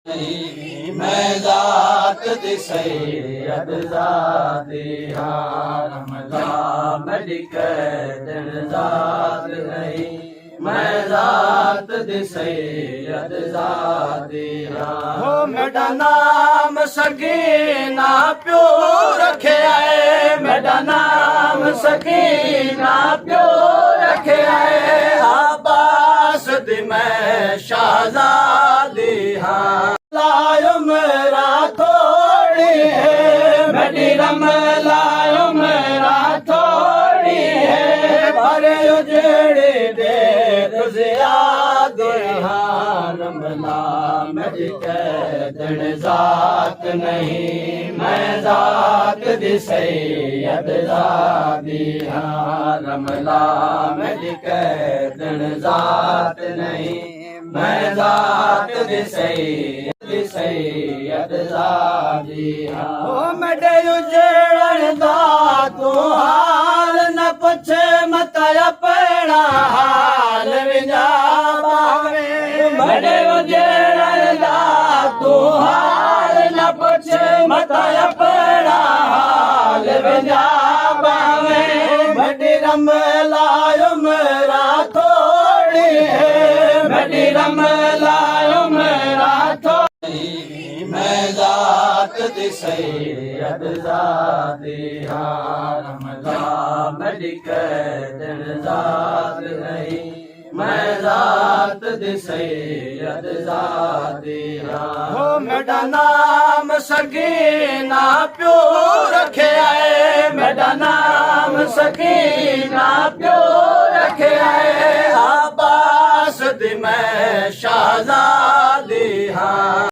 नहीं मैं ज़ात दी सैयद ज़ाती हाँ रमज़ा मेडिकल ज़ात नहीं मैं ज़ात दी सैयद ज़ाती हाँ हो मेरा नाम सकीना प्यो रखे आए मेरा नाम सकीना प्यो रखे आए आबास दी मैं शाहज़ादी हाँ लायो मेरा थोड़ी है मेरी रम लायो मेरा थोड़ी है भरे उजड़ी दे तुझे याद हाँ रमला मेरी कैदन ज़ात नहीं मैं ज़ात दी सैयद ज़ादी हाँ रमला मेरी कैदन ज़ात नहीं मैं ज़ात दी सैयद ज़ादी हाँ मेरे उजड़न दा तू हाल न पुछे मत अपना हाल विजा बावे मेरे उजड़न दा तू हाल न पुछे मत अपना हाल विजा बावे मेरी रम लायो मेरा थोड़ी है मेरी रम लायो मेरा थोड़ी मैं ज़ात दी सैयद ज़ाती हाँ रमज़ा मेडिकल ज़ात नहीं मैं ज़ात दी सैयद ज़ाती हाँ हो मेरा नाम सकीना प्यो रखे आए मेरा नाम सकीना प्यो रखे आए आबास दी मैं शाहज़ादी हाँ